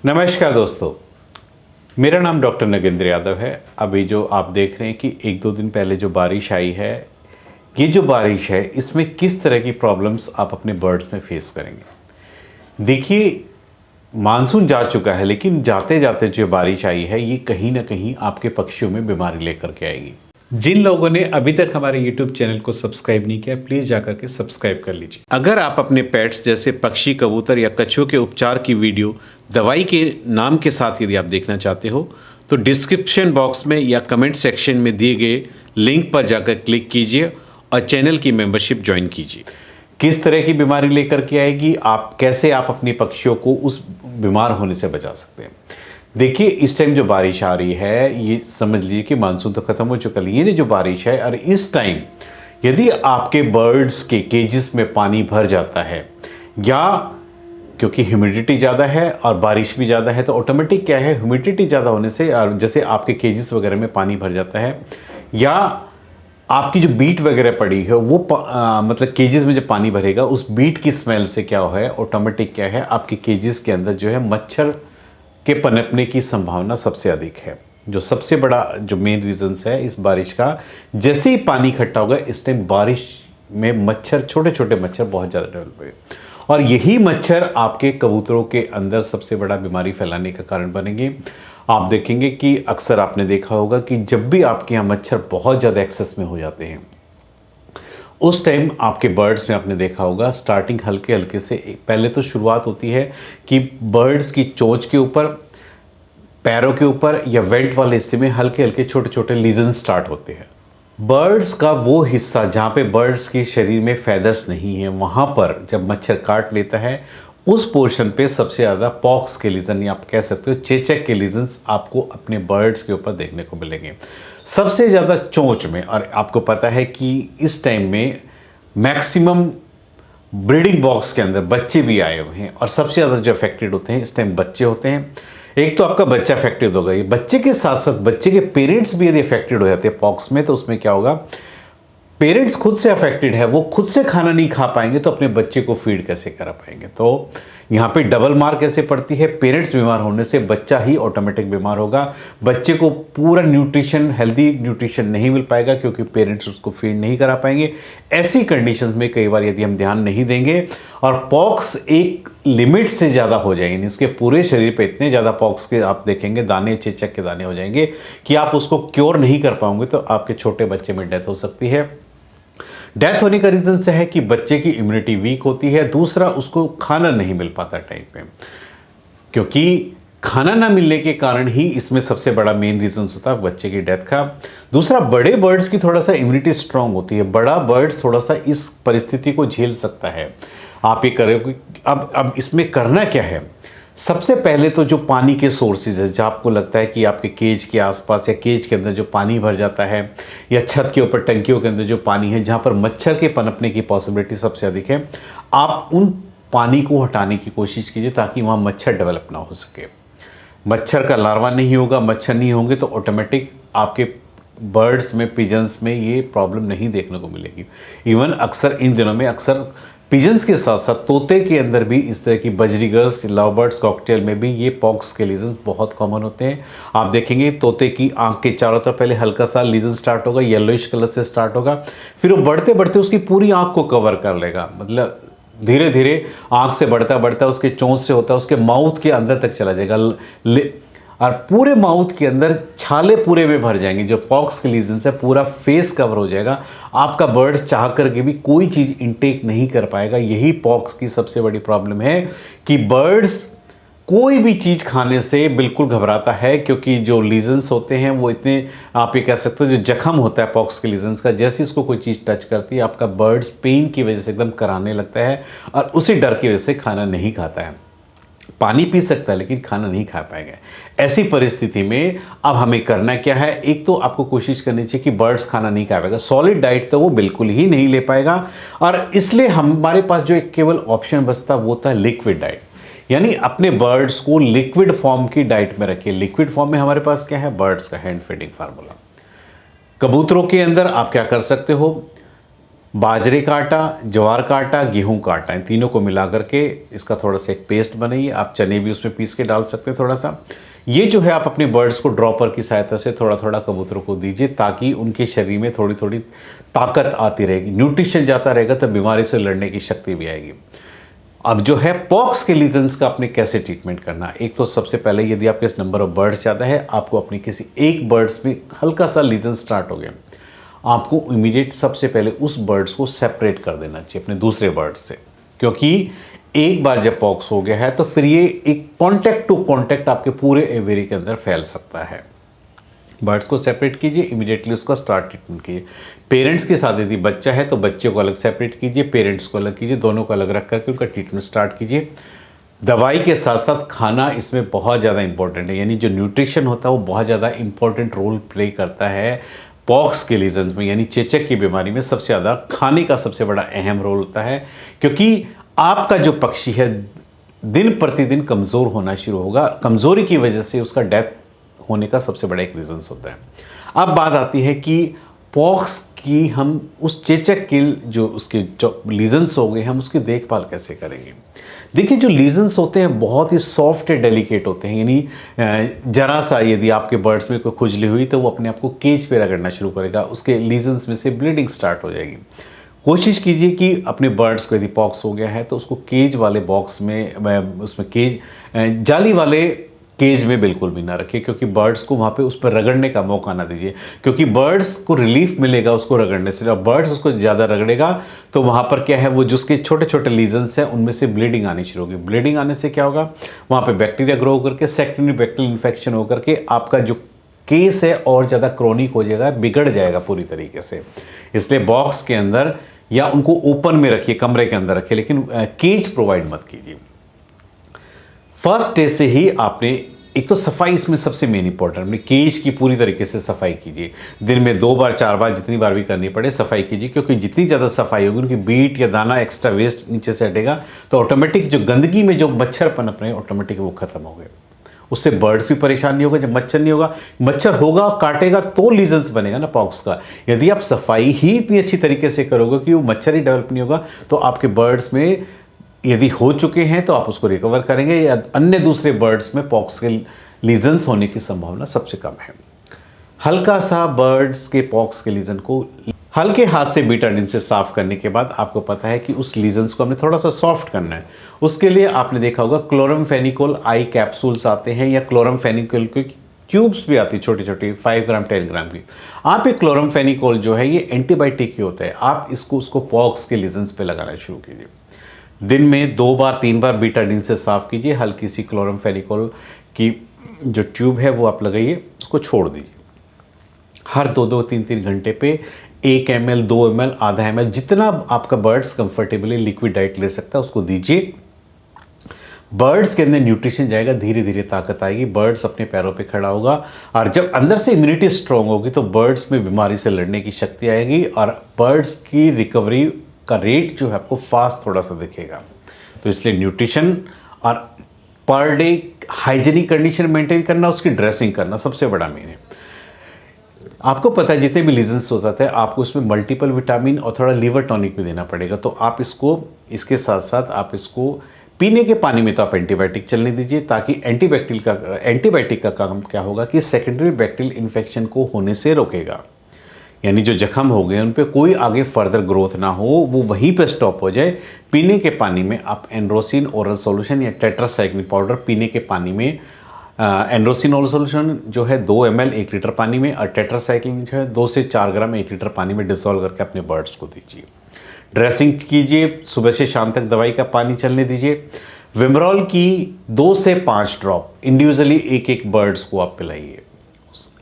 नमस्कार दोस्तों, मेरा नाम डॉक्टर नगेंद्र यादव है। अभी जो आप देख रहे हैं कि एक दो दिन पहले जो बारिश आई है, ये जो बारिश है इसमें किस तरह की प्रॉब्लम्स आप अपने बर्ड्स में फेस करेंगे। देखिए, मानसून जा चुका है, लेकिन जाते जाते जो बारिश आई है ये कहीं ना कहीं आपके पक्षियों में बीमारी लेकर के आएगी। जिन लोगों ने अभी तक हमारे YouTube चैनल को सब्सक्राइब नहीं किया, प्लीज जाकर के सब्सक्राइब कर लीजिए। अगर आप अपने पेट्स जैसे पक्षी, कबूतर या कछुओं के उपचार की वीडियो दवाई के नाम के साथ यदि आप देखना चाहते हो तो डिस्क्रिप्शन बॉक्स में या कमेंट सेक्शन में दिए गए लिंक पर जाकर क्लिक कीजिए और चैनल की मेंबरशिप ज्वाइन कीजिए। किस तरह की बीमारी लेकर के आएगी, आप कैसे आप अपने पक्षियों को उस बीमार होने से बचा सकते हैं। देखिए, इस टाइम जो बारिश आ रही है ये समझ लीजिए कि मानसून तो खत्म हो चुका है, ये जो बारिश है और इस टाइम यदि आपके बर्ड्स के केजेस में पानी भर जाता है या क्योंकि ह्यूमिडिटी ज़्यादा है और बारिश भी ज़्यादा है तो ऑटोमेटिक क्या है, ह्यूमिडिटी ज़्यादा होने से जैसे आपके केजेस वगैरह में पानी भर जाता है या आपकी जो बीट वगैरह पड़ी है वो मतलब केजेस में जब पानी भरेगा उस बीट की स्मेल से क्या है, ऑटोमेटिक क्या है, आपके केजेस के अंदर जो है मच्छर के पनपने की संभावना सबसे अधिक है। जो सबसे बड़ा जो मेन रीजंस है इस बारिश का, जैसे ही पानी इकट्ठा होगा इस टाइम बारिश में मच्छर, छोटे छोटे मच्छर बहुत ज़्यादा डेवलप हुए और यही मच्छर आपके कबूतरों के अंदर सबसे बड़ा बीमारी फैलाने का कारण बनेंगे। आप देखेंगे कि अक्सर आपने देखा होगा कि जब भी आपके यहाँ मच्छर बहुत ज़्यादा एक्सेस में हो जाते हैं उस टाइम आपके बर्ड्स में आपने देखा होगा स्टार्टिंग हल्के हल्के से पहले तो शुरुआत होती है कि बर्ड्स की चोंच के ऊपर, पैरों के ऊपर या वेंट वाले हिस्से में हल्के हल्के छोटे छोटे लीजन स्टार्ट होते हैं। बर्ड्स का वो हिस्सा जहाँ पे बर्ड्स के शरीर में फैदर्स नहीं है वहाँ पर जब मच्छर काट लेता है उस पोर्शन पे सबसे ज़्यादा पॉक्स के लीजन या आप कह सकते हो चेचक के लीजन्स आपको अपने बर्ड्स के ऊपर देखने को मिलेंगे, सबसे ज़्यादा चोंच में। और आपको पता है कि इस टाइम में मैक्सिमम ब्रीडिंग बॉक्स के अंदर बच्चे भी आए हुए हैं और सबसे ज़्यादा जो अफेक्टेड होते हैं इस टाइम बच्चे होते हैं। एक तो आपका बच्चा अफेक्टेड होगा, ये बच्चे के साथ साथ बच्चे के पेरेंट्स भी यदि अफेक्टेड हो जाते हैं पॉक्स में तो उसमें क्या होगा, पेरेंट्स खुद से अफेक्टेड है, वो खुद से खाना नहीं खा पाएंगे तो अपने बच्चे को फीड कैसे करा पाएंगे। तो यहाँ पे डबल मार कैसे पड़ती है, पेरेंट्स बीमार होने से बच्चा ही ऑटोमेटिक बीमार होगा। बच्चे को पूरा न्यूट्रिशन, हेल्दी न्यूट्रिशन नहीं मिल पाएगा क्योंकि पेरेंट्स उसको फीड नहीं करा पाएंगे। ऐसी कंडीशंस में कई बार यदि हम ध्यान नहीं देंगे और पॉक्स एक लिमिट से ज़्यादा हो जाएंगे, इसके पूरे शरीर पे इतने ज़्यादा पॉक्स के आप देखेंगे दाने, चेचक के दाने हो जाएंगे कि आप उसको क्योर नहीं कर पाओगे तो आपके छोटे बच्चे में डेथ हो सकती है। डेथ होने का रीज़न से है कि बच्चे की इम्यूनिटी वीक होती है, दूसरा उसको खाना नहीं मिल पाता टाइम पे, क्योंकि खाना ना मिलने के कारण ही इसमें सबसे बड़ा मेन रीज़न होता है बच्चे की डेथ का। दूसरा, बड़े बर्ड्स की थोड़ा सा इम्यूनिटी स्ट्रांग होती है, बड़ा बर्ड्स थोड़ा सा इस परिस्थिति को झेल सकता है। आप ये करें, अब इसमें करना क्या है, सबसे पहले तो जो पानी के सोर्सेज है, जहाँ आपको लगता है कि आपके केज के आसपास या केज के अंदर जो पानी भर जाता है या छत के ऊपर टंकियों के अंदर जो पानी है जहाँ पर मच्छर के पनपने की पॉसिबिलिटी सबसे अधिक है, आप उन पानी को हटाने की कोशिश कीजिए ताकि वहाँ मच्छर डेवलप ना हो सके। मच्छर का लार्वा नहीं होगा, मच्छर नहीं होंगे तो ऑटोमेटिक आपके बर्ड्स में, पिजन्स में ये प्रॉब्लम नहीं देखने को मिलेगी। इवन अक्सर इन दिनों में अक्सर पिजन्स के साथ साथ तोते के अंदर भी इस तरह की बजरीगर्स, लव बर्ड्स कॉकटेल में भी ये पॉक्स के लीजन्स बहुत कॉमन होते हैं। आप देखेंगे तोते की आंख के चारों तरफ पहले हल्का सा लीजन स्टार्ट होगा, येलोइश कलर से स्टार्ट होगा, फिर वो बढ़ते बढ़ते उसकी पूरी आंख को कवर कर लेगा, मतलब धीरे धीरे आंख से बढ़ता बढ़ता उसके चोंच से होता है उसके माउथ के अंदर तक चला जाएगा और पूरे माउथ के अंदर छाले पूरे में भर जाएंगे। जो पॉक्स के लीजन से पूरा फेस कवर हो जाएगा, आपका बर्ड चाह करके भी कोई चीज़ इनटेक नहीं कर पाएगा। यही पॉक्स की सबसे बड़ी प्रॉब्लम है कि बर्ड्स कोई भी चीज़ खाने से बिल्कुल घबराता है क्योंकि जो लीजन्स होते हैं वो इतने, आप ये कह सकते हो जो जख्म होता है पॉक्स के लीजन्स का, जैसे इसको कोई चीज़ टच करती है आपका बर्ड्स पेन की वजह से एकदम कराने लगता है और उसी डर की वजह से खाना नहीं खाता है। पानी पी सकता है लेकिन खाना नहीं खा पाएगा। ऐसी परिस्थिति में अब हमें करना क्या है, एक तो आपको कोशिश करनी चाहिए कि बर्ड्स खाना नहीं खा पाएगा, सॉलिड डाइट तो वो बिल्कुल ही नहीं ले पाएगा और इसलिए हमारे पास जो एक केवल ऑप्शन बचता वो था लिक्विड डाइट, यानी अपने बर्ड्स को लिक्विड फॉर्म की डाइट में रखिए। लिक्विड फॉर्म में हमारे पास क्या है, बर्ड्स का हैंड फीडिंग फार्मूला। कबूतरों के अंदर आप क्या कर सकते हो, बाजरे का आटा, ज्वार का आटा, गेहूं का आटा, इन तीनों को मिला करके इसका थोड़ा सा एक पेस्ट बनाइए। आप चने भी उसमें पीस के डाल सकते हैं थोड़ा सा। ये जो है आप अपने बर्ड्स को ड्रॉपर की सहायता से थोड़ा थोड़ा कबूतरों को दीजिए, ताकि उनके शरीर में थोड़ी थोड़ी ताकत आती रहेगी, न्यूट्रिशन जाता रहेगा तो बीमारी से लड़ने की शक्ति भी आएगी। अब जो है पॉक्स के लीजन्स का आपने कैसे ट्रीटमेंट करना, एक तो सबसे पहले यदि आपके पास नंबर ऑफ बर्ड्स ज़्यादा है, आपको अपनी किसी एक बर्ड्स में हल्का सा लीजन स्टार्ट हो गया, आपको इमीडिएट सबसे पहले उस बर्ड्स को सेपरेट कर देना चाहिए अपने दूसरे बर्ड्स से। क्योंकि एक बार जब पॉक्स हो गया है तो फिर ये एक कॉन्टैक्ट टू कॉन्टैक्ट आपके पूरे एवेरी के अंदर फैल सकता है। बर्ड्स को सेपरेट कीजिए, इमीडिएटली उसका स्टार्ट ट्रीटमेंट कीजिए। पेरेंट्स के साथ यदि बच्चा है तो बच्चे को अलग सेपरेट कीजिए, पेरेंट्स को अलग कीजिए, दोनों को अलग रख करके उनका ट्रीटमेंट स्टार्ट कीजिए। दवाई के साथ साथ खाना इसमें बहुत ज़्यादा इंपॉर्टेंट है, यानी जो न्यूट्रिशन होता है वो बहुत ज़्यादा इंपॉर्टेंट रोल प्ले करता है पॉक्स के लीजन्स में, यानी चेचक की बीमारी में सबसे ज़्यादा खाने का सबसे बड़ा अहम रोल होता है। क्योंकि आपका जो पक्षी है दिन प्रतिदिन कमज़ोर होना शुरू होगा, कमज़ोरी की वजह से उसका डेथ होने का सबसे बड़ा एक रीज़न्स होता है। अब बात आती है कि पॉक्स की हम उस चेचक के जो उसके जो लीजन्स हो गए हम उसकी देखभाल कैसे करेंगे। देखिए जो लीजन्स होते हैं बहुत ही सॉफ्ट एंड डेलिकेट होते हैं, यानी जरा सा यदि आपके बर्ड्स में कोई खुजली हुई तो वो अपने आप को केज पे रगड़ना शुरू करेगा, उसके लीजन्स में से ब्लीडिंग स्टार्ट हो जाएगी। कोशिश कीजिए कि अपने बर्ड्स को यदि पॉक्स हो गया है तो उसको केज वाले बॉक्स में उसमें केज जाली वाले केज में बिल्कुल भी ना रखिए, क्योंकि बर्ड्स को वहाँ पे उस पर रगड़ने का मौका ना दीजिए, क्योंकि बर्ड्स को रिलीफ मिलेगा उसको रगड़ने से। जब बर्ड्स उसको ज़्यादा रगड़ेगा तो वहाँ पर क्या है वो जिसके छोटे छोटे लीजन्स हैं उनमें से ब्लीडिंग आनी शुरू होगी। ब्लीडिंग आने से क्या होगा, वहाँ पर बैक्टीरिया ग्रो करके सेकेंडरी बैक्टीरियल इन्फेक्शन होकर के आपका जो केस है और ज़्यादा क्रोनिक हो जाएगा, बिगड़ जाएगा पूरी तरीके से। इसलिए बॉक्स के अंदर या उनको ओपन में रखिए, कमरे के अंदर रखिए, लेकिन केज प्रोवाइड मत कीजिए। फर्स्ट डे से ही आपने एक तो सफाई इसमें सबसे मेन इंपॉर्टेंट, अपने केज की पूरी तरीके से सफाई कीजिए। दिन में 2 बार 4 बार जितनी बार भी करनी पड़े सफाई कीजिए, क्योंकि जितनी ज़्यादा सफाई होगी उनकी बीट या दाना एक्स्ट्रा वेस्ट नीचे से हटेगा तो ऑटोमेटिक जो गंदगी में जो मच्छर पनप रहे हैं ऑटोमेटिक वो खत्म हो गए। उससे बर्ड्स भी परेशान नहीं होगा। जब मच्छर नहीं होगा, मच्छर होगा काटेगा तो लीजन्स बनेगा ना पॉक्स का। यदि आप सफाई ही इतनी अच्छी तरीके से करोगे कि वो मच्छर ही डेवलप नहीं होगा तो आपके बर्ड्स में यदि हो चुके हैं तो आप उसको रिकवर करेंगे, या अन्य दूसरे बर्ड्स में पॉक्स के लीजन्स होने की संभावना सबसे कम है। हल्का सा बर्ड्स के पॉक्स के लीजन को हल्के हाथ से बीटाडिन से साफ करने के बाद आपको पता है कि उस लीजन्स को हमने थोड़ा सा सॉफ्ट करना है। उसके लिए आपने देखा होगा क्लोरमफेनिकोल आई कैप्सूल्स आते हैं, या क्लोरमफेनिकोल की ट्यूब्स भी आती है छोटी छोटी 5 ग्राम 10 ग्राम की। आप एक क्लोरमफेनिकोल जो है ये एंटीबायोटिक ही होता है, आप उसको पॉक्स के लीजन्स पे लगाना शुरू कीजिए। दिन में 2 बार 3 बार बीटाडिन से साफ कीजिए। हल्की सी क्लोरमफेनिकोल की जो ट्यूब है वो आप लगाइए, उसको छोड़ दीजिए। हर 2-2 3-3 घंटे पे 1 ml 2 ml आधा ml जितना आपका बर्ड्स कंफर्टेबली लिक्विड डाइट ले सकता है उसको दीजिए। बर्ड्स के अंदर न्यूट्रिशन जाएगा, धीरे धीरे ताकत आएगी, बर्ड्स अपने पैरों पे खड़ा होगा, और जब अंदर से इम्यूनिटी स्ट्रांग होगी तो बर्ड्स में बीमारी से लड़ने की शक्ति आएगी, और बर्ड्स की रिकवरी का रेट जो है आपको फास्ट थोड़ा सा दिखेगा। तो इसलिए न्यूट्रिशन और per day hygienic condition maintain करना, उसकी ड्रेसिंग करना सबसे बड़ा मेन है। आपको पता है जितने भी लीजन्स हो जाते हैं आपको उसमें मल्टीपल विटामिन और थोड़ा लीवर टॉनिक भी देना पड़ेगा, तो आप इसके साथ साथ आप इसको पीने के पानी में तो आप एंटीबायोटिक चलने दीजिए, ताकि एंटीबायोटिक का काम क्या होगा कि सेकेंडरी बैक्टीरियल इन्फेक्शन को होने से रोकेगा, यानी जो जख्म हो गए उन पे कोई आगे फर्दर ग्रोथ ना हो, वो वहीं पे स्टॉप हो जाए। पीने के पानी में आप एंड्रोसिन ओरल सॉल्यूशन या टेट्रासाइक्लिन पाउडर पीने के पानी में, एंड्रोसिन ओरल सॉल्यूशन जो है 2 ml 1 लीटर पानी में, और टेट्रासाइक्लिन जो है 2 से 4 ग्राम 1 लीटर पानी में डिसॉल्व करके अपने बर्ड्स को दीजिए। ड्रेसिंग कीजिए, सुबह से शाम तक दवाई का पानी चलने दीजिए। विमरॉल की 2 से 5 ड्रॉप इंडिविजुअली एक बर्ड्स को आप पिलाइए।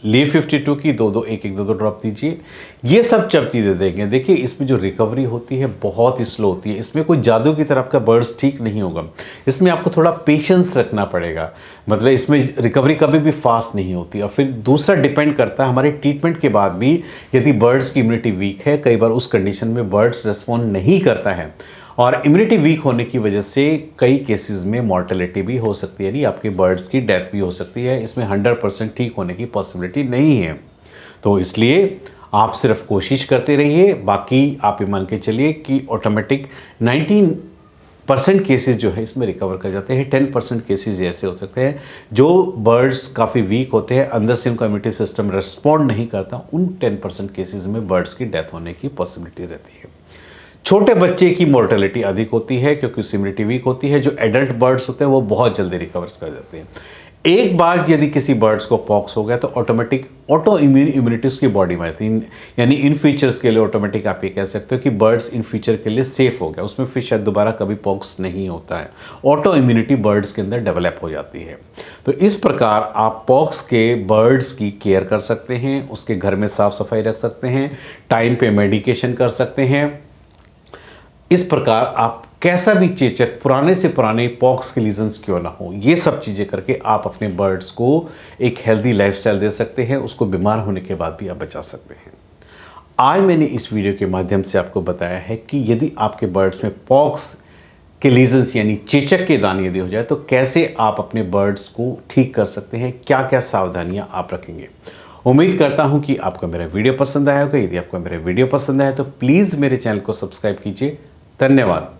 ली 52 की 2-2 ड्रॉप दीजिए। ये सब चीज़ें देंगे। देखिए इसमें जो रिकवरी होती है बहुत ही स्लो होती है, इसमें कोई जादू की तरह आपका बर्ड्स ठीक नहीं होगा, इसमें आपको थोड़ा पेशेंस रखना पड़ेगा, मतलब इसमें रिकवरी कभी भी फास्ट नहीं होती। और फिर दूसरा डिपेंड करता है हमारे ट्रीटमेंट के बाद भी, यदि बर्ड्स की इम्यूनिटी वीक है, कई बार उस कंडीशन में बर्ड्स रिस्पॉन्ड नहीं करता है, और इम्यूनिटी वीक होने की वजह से कई केसेस में मॉर्टेलिटी भी हो सकती है, यानी आपके बर्ड्स की डेथ भी हो सकती है। इसमें 100% ठीक होने की पॉसिबिलिटी नहीं है। तो इसलिए आप सिर्फ कोशिश करते रहिए, बाकी आप ये मान के चलिए कि ऑटोमेटिक 19% केसेस जो है इसमें रिकवर कर जाते हैं। 10% केसेस ऐसे हो सकते हैं जो बर्ड्स काफ़ी वीक होते हैं, अंदर से उनका इम्यूनिटी सिस्टम रिस्पॉन्ड नहीं करता, उन 10% केसेस में बर्ड्स की डेथ होने की पॉसिबिलिटी रहती है। छोटे बच्चे की मोर्टेलिटी अधिक होती है क्योंकि उसकी इम्यूनिटी वीक होती है। जो एडल्ट बर्ड्स होते हैं वो बहुत जल्दी रिकवर कर जाते हैं। एक बार यदि किसी बर्ड्स को पॉक्स हो गया तो ऑटोमेटिक ऑटो इम्यूनिटी उसकी बॉडी में आती है, यानी इन फ्यूचर्स के लिए ऑटोमेटिक आप ये कह सकते हो कि बर्ड्स इन फ्यूचर के लिए सेफ हो गया, उसमें फिर शायद दोबारा कभी पॉक्स नहीं होता है। ऑटो इम्यूनिटी बर्ड्स के अंदर डेवलप हो जाती है। तो इस प्रकार आप पॉक्स के बर्ड्स की केयर कर सकते हैं, उसके घर में साफ सफाई रख सकते हैं, टाइम पे मेडिकेशन कर सकते हैं। इस प्रकार आप कैसा भी चेचक, पुराने से पुराने पॉक्स के लीजन्स क्यों ना हो, ये सब चीज़ें करके आप अपने बर्ड्स को एक हेल्दी लाइफस्टाइल दे सकते हैं, उसको बीमार होने के बाद भी आप बचा सकते हैं। आज मैंने इस वीडियो के माध्यम से आपको बताया है कि यदि आपके बर्ड्स में पॉक्स के लीजन्स यानी चेचक के दाने यदि हो जाए तो कैसे आप अपने बर्ड्स को ठीक कर सकते हैं, क्या क्या सावधानियां आप रखेंगे। उम्मीद करता हूं कि आपको मेरा वीडियो पसंद आया होगा। यदि आपको मेरा वीडियो पसंद आया तो प्लीज़ मेरे चैनल को सब्सक्राइब कीजिए। धन्यवाद।